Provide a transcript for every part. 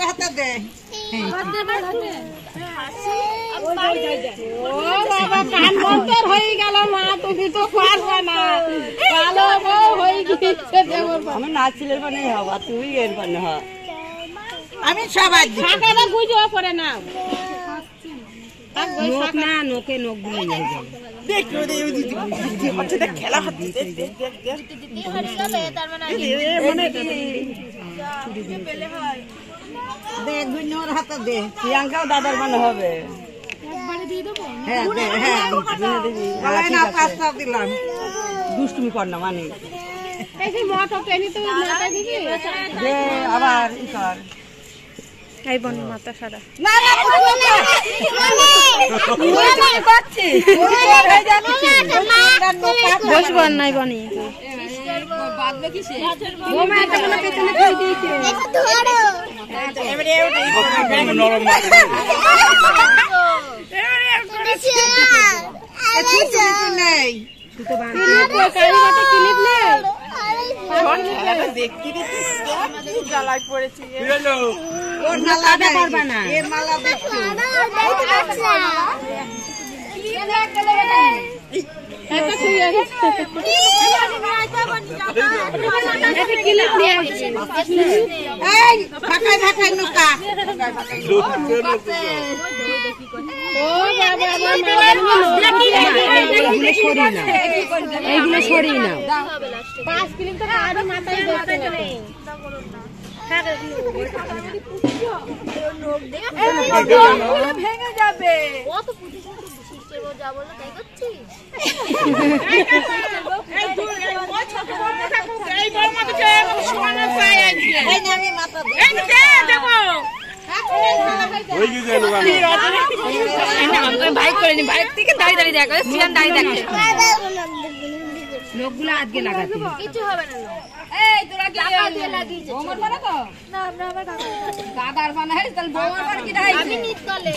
হাতে দে হয়ে গেল মা, তুমি তো পারবে না। ভালো বউ হয়ে গিয়েছে। আমি নাচিলের মানে হবা, তুই এর মানে হ। আমি সবাই ফাঁকাটা বুঝে পড়ে না না নোকে নোক গুলো যাই যাবে। খেলা হচ্ছে হাতে দে। প্রিয়াঙ্কাও দাদার মানে হবে। দিলাম দুষ্টুমি কর না মানে আবার ই কর। এই বন মাথা সারা বসবো নাই বনি জ্বালায় পড়েছি এইগুলো সরিয়ে নাও। ভেঙে যাবে। বাইক করে নি, বাইক থেকে দাঁড়িয়ে দাঁড়িয়ে দেখা দাঁড়িয়ে দেখে লোকগুলো আজকে লাগাতে কিছু হবে না। দাদার বানাই তাহলে বউর বাড়ি কি আমি নিতলে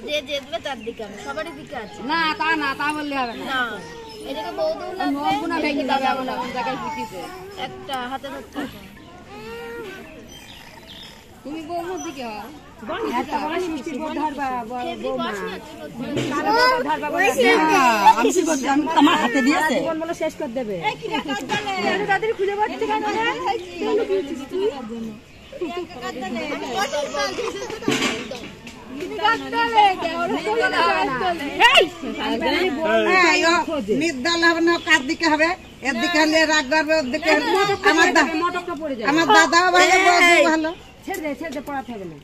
যে যেতবে তার দিকে আমি সবারই দিকে আছে না তা না, তা বললে হবে না। না এদিকে বউ দৌড় নগুনা ভেঙে যাবে এখন জায়গায় পিটিছে। একটা হাতে ধরতে হবে। তুমি বউর দিকে হও আমার হাতে দিয়েছে শেষ করে দেবে। কার দিকে হবে? এর দিকে হলে রাগ করবে, ওর দিকে আমার দাদাও ভালো, ভালো। ছেড়ে দে, ছেড়ে দে, পড়াতে হবে না।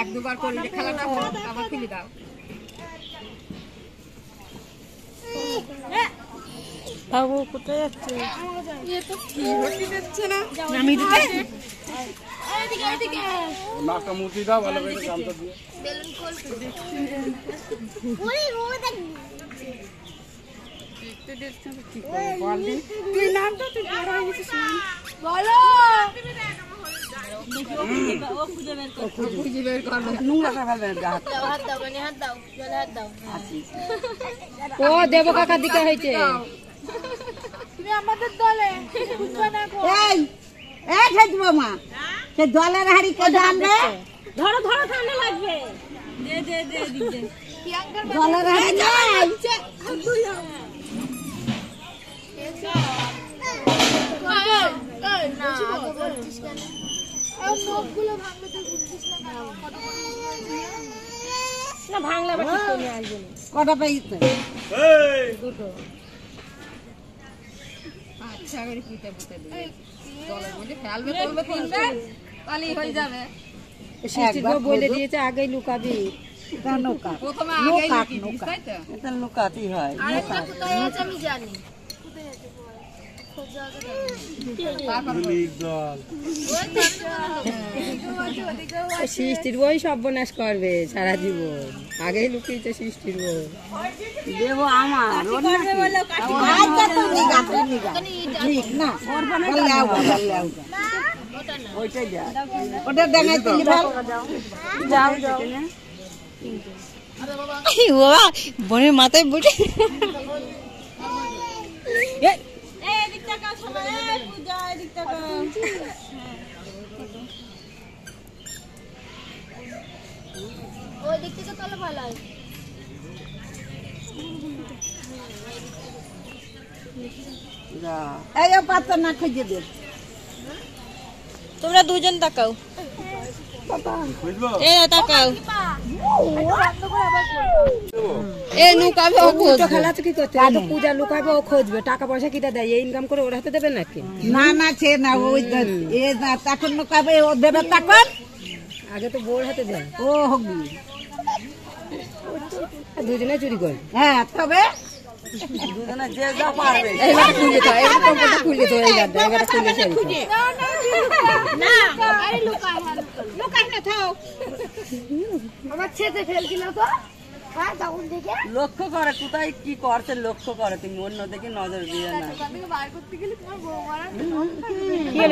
এক দুবার করলে খেলাটা আবার খুলে দাও। বাবু কোথায় যাচ্ছে? নাকটা মুছি দাও ভালো করে গামছা দিয়ে। বেলুন খোল তুই নামটা তুই বড় হয়ে গেছিস বলো। হাত দাও মানে হাত দাও, জলে হাত দাও। ও দেব কাকার দিকে হয়েছে। তুমি আমাদের দলে বুঝবে না গো। এই খেজব মা, সে জলের হাড়ি কে জানবে? ধরো ধরো, ঠান্ডা লাগবে। জলের হাড়ি নাই। না ভাঙলা বাটি নিয়ে আসবে। কটা পেয়েছে? দুটো। আচ্ছা করে পুঁতে পুঁতে দিই। জলের মধ্যে ফেলবে, করবে তিনটা, তাহলেই হয়ে যাবে। সৃষ্টির বউ বলে দিয়েছে আগেই লুকাবি। প্রথমে আগেই লুকিয়ে দিস, তাই তো? এটা লুকাতেই হয়। আরেকটা কোথায় আছে আমি জানি। সৃষ্টির বই সর্বনাশ করবে সারা জীবন। আগেই লুকিয়েছে সৃষ্টির বই। দেবো আমার ঠিক না ওইটাই যা ওটা ডাঙায় তুলি ভালো যাও যাও বাবা বোনের মাথায় বসে ওই দিক থেকে তাহলে ভালো হয়। যা এই পাতা না খুঁজে দে তোমরা দুজন তাকাও বুঝলো এ তাকাও এ লুকাবে ও খেলা তো কি করতে পূজা লুকাবে ও খুঁজবে টাকা পয়সা কিটা দেয় ইনকাম করে ওর হাতে দেবে নাকি না না সে না ওই এ না তখন কবে ও দেবে তখন আগে তো বউর হাতে দেয় ও হবি দুজনে চুরি করে হ্যাঁ তবে দুজনে যে যা পারবে এইবার খুলে তো এইবার কম্পিউটার খুলে তো এই গাড়ি এবার খুলে সেই না আরে লুকাই না থাও আমার ছেতে ফেলকি না তো হ্যাঁ তখন দেখে লক্ষ্য করে কোথায় কি করছে লক্ষ্য করে তুমি অন্য দিকে নজর দিয়ে না বার করতে গেলে তোমার বউ মারা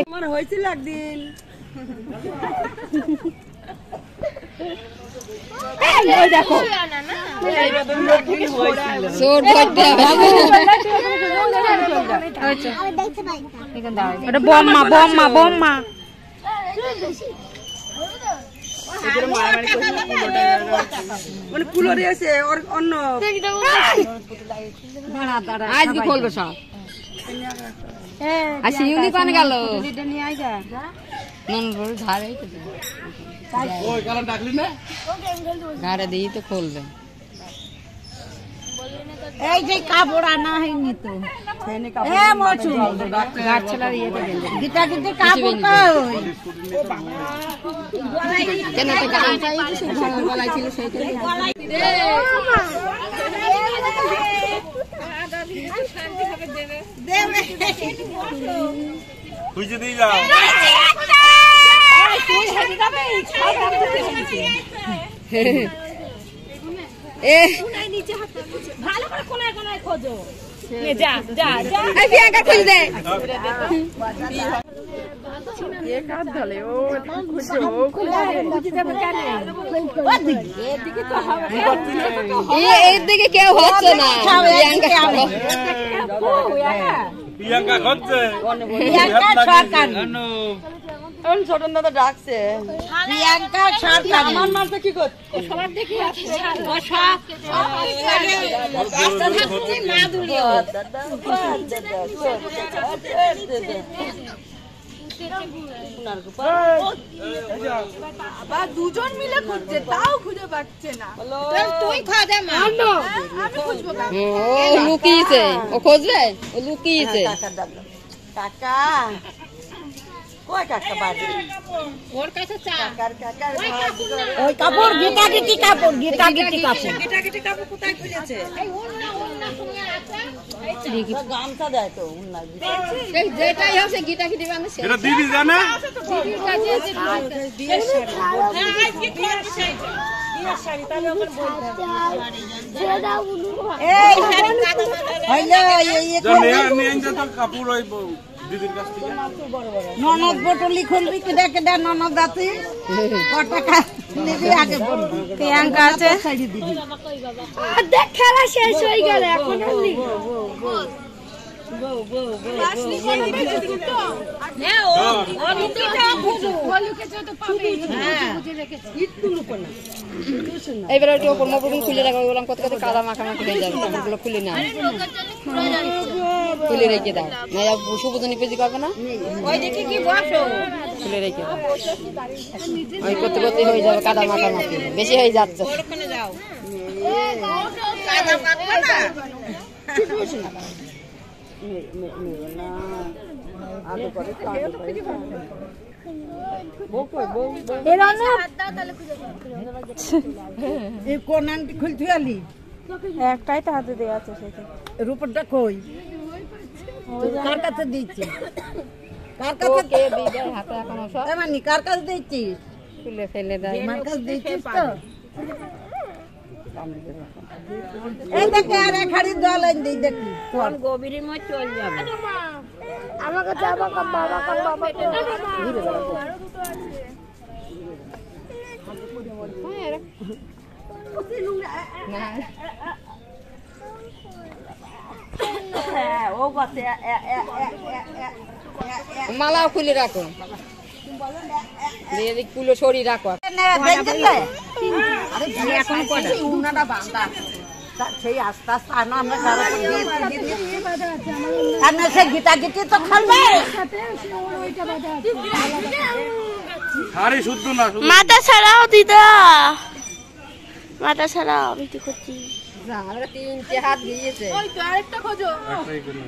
আমার হয়েছিল একদিন ওই দেখো না না সোর ধরতে হবে আমি দেখতে পাই ওটা বোম্মা বোম্মা বোম্মা মানে কুলো দিয়েছে ওর অন্য আজকে খুলবে সব আর শিউলি কোন গেল নিয়ে আই যা নন বড় ধারে ওই কালাম ডাকলি না ঘাড়ে দিয়ে তো খুলবে এই যে কাপড় আনা হয়নি তো এ মচু গাছ ছাড়া ইয়েতে দেন গীতা গীতে কাপড় কই কেন তো গান চাই তো গলায় ছিল সেইটা খুঁজে দিয়ে যাও এ ভালো করে কোনায় কোনায় খোঁজো যা যা যা এই প্রিয়াঙ্কা খুল দে এর দিকে কেউ হচ্ছে না প্রিয়াঙ্কা খুঁজছে প্রিয়াঙ্কা সরকার ছোট দাদা ডাকছে প্রিয়াঙ্কা সরকার আমার মারতে কি করছে সবার দেখি না দুলিও দুজন মিলে খুঁজছে তাও খুঁজে পাচ্ছে না তুই খোঁজে মা আমি খুঁজবো ও লুকিয়েছে ও খুঁজবে ও লুকিয়েছে কাকা কয় কাকা বাড়ি ওর কাছে চা কাকার কাকার ওই কাপড় গীতা গীতি কাপড় গীতা গীতি কাপড় গামছা দেয় তো উন্নার যেটাই হোক সে গিটা খিটি বাংলা এটা দিদি জানে এই হইলো এই নিয়ে তো কাপড় ওই দিদির কাছ থেকে ননদ বটলি খুলবি কেডা কেডা ননদ আছে কত টাকা নিবি আগে বলবি প্রিয়াঙ্কা আছে ছাড়ি দিবি দেখ খেলা শেষ হয়ে গেল এখন এইবার একটু ওপর মোপর খুলে রাখো বললাম কত কত কাদা মাখা মাখা হয়ে যাবে ওগুলো খুলে না খুলে রেখে দাও না সুবোধনী পেজি করবে না ওই দিকে কি বসো খুলে রেখে দাও ওই করতে করতে হয়ে যাবে কাদা মাখা মাখি বেশি হয়ে যাচ্ছে ওখানে যাও কাদা মাখবে না এই কোন আংটি খুলতে আলি একটাই তো হাতে দেয়া আছে সেটা রূপটা কই কার কাছে দিচ্ছি কার কাছে কে দিবে হাতে এখন সব এমনি কার কাছে দিচ্ছিস খুলে ফেলে দেয় আমার কাছে দিচ্ছিস তো এই দেখে আর এক হাড়ি জল এনে দিই দেখি গভীরের মধ্যে চল যাবে আমাকে যাবা কাম বাবা কাম বাবা ও বসে মালাও খুলে রাখো এদিক কুলো সরি রাখো এখন কটা উনাটা বাঁধা সেই আস্তে আস্তে আনো আমরা সে গীতা গীতি তো খেলবে শুদ্ধ না মাথা ছাড়াও দিদা, মাথা ছাড়াও, আমি কি করছি? আমরা 3টে হাত দিয়েছে ওই তো আরেকটা খোঁজো। একটাই করে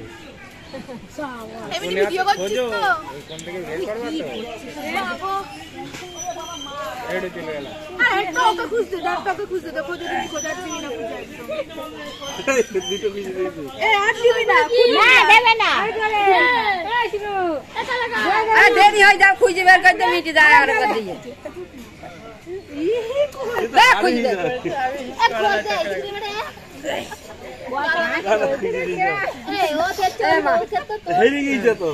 এমনি ভিডিও করছিস তো? কোন থেকে বের করবা তো এড়ে চলে গেল একটা ওকে খুঁজতে দাও, ওকে খুঁজতে দাও, খোঁজো তুমি খোঁজাচ্ছি না খুঁজে। দুটো কিছু দিয়েছি এ আর দিবি না, না দেবে না। এই শিবু এটা লাগা, দেরি হয়ে যাও খুঁজে বের করতে মিটে যায় আর করে দিয়ে খুঁজে দে এ খোঁজে শিবু রে। এই ও খেতে তো হেরে গিয়েছে তো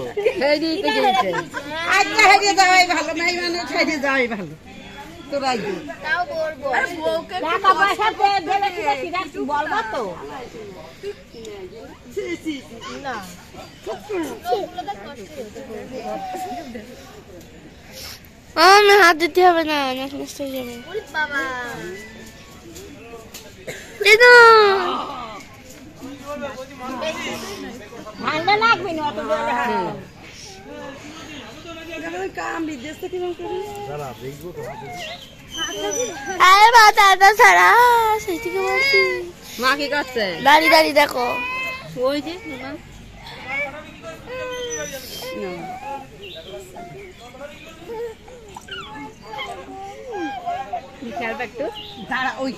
এই দিই তো গেছে আজকে হেরিয়ে যাওয়াই ভালো নাই মানে হেরিয়ে যাওয়াই ভালো তোরাই তাও বলবো টাকা পয়সা দেবে কিনা বলবা তো না আমি হাত দিতে হবে না, অনেক নষ্ট হয়ে যাবে বাবা। ঠান্ডা লাগবে না অত কাম বিদেশ থেকে আরে বাবা ছাড়া সেই থেকে বলছি। মা কি করছে দাঁড়িয়ে দাঁড়িয়ে দেখো ওই যে খেলবে একটু দাঁড়া ওই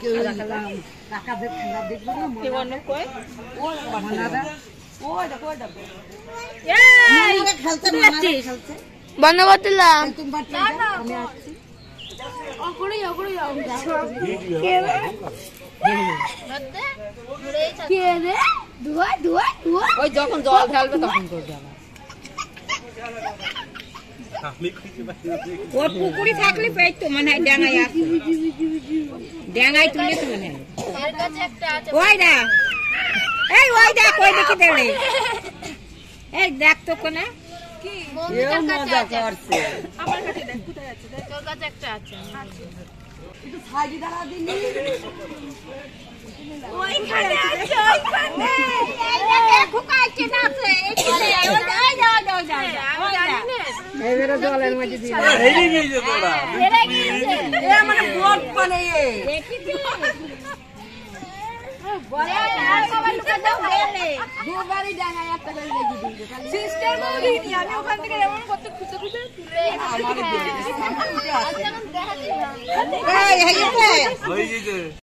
টাকা দেখবো না কি বলনো কই ওই দেখো খেলতে বন্ধ করতে দিলাম। তুমি বাচ্চা আমি আসছি ওই যখন জল ঢালবে তখন করবে আবার ওর পুকুরি থাকলে পেয়ে তো মনে হয় ডাঙায় আসে ডাঙায় তুলে তো মনে হয় ওই দেখ এই ওই দেখ ওই দেখে দেবে এই দেখ তো কোনা মজা করছে তোর কাছে একটা আছে। একটু সাইডে দাঁড়া দিনি ওইখানে আছে, ওইখানে এই দেখে খুকাইছে না আছে এইখানে ওই যাও যাও যাও এবারে জলের মধ্যে দিয়ে হেরে গিয়েছে তোরা এরা গিয়েছে এ মানে বট মানে দেখি তুই বলে আর সবাই লুকা দাও গেলে দুবারই ডাঙায় একটা করে লেগে দিয়েছে সিস্টার বলিনি আমি ওখান থেকে এমন করতে খুঁজে খুঁজে তুলে আমার আচ্ছা এখন দেখা দিলাম এই হয়ে গেছে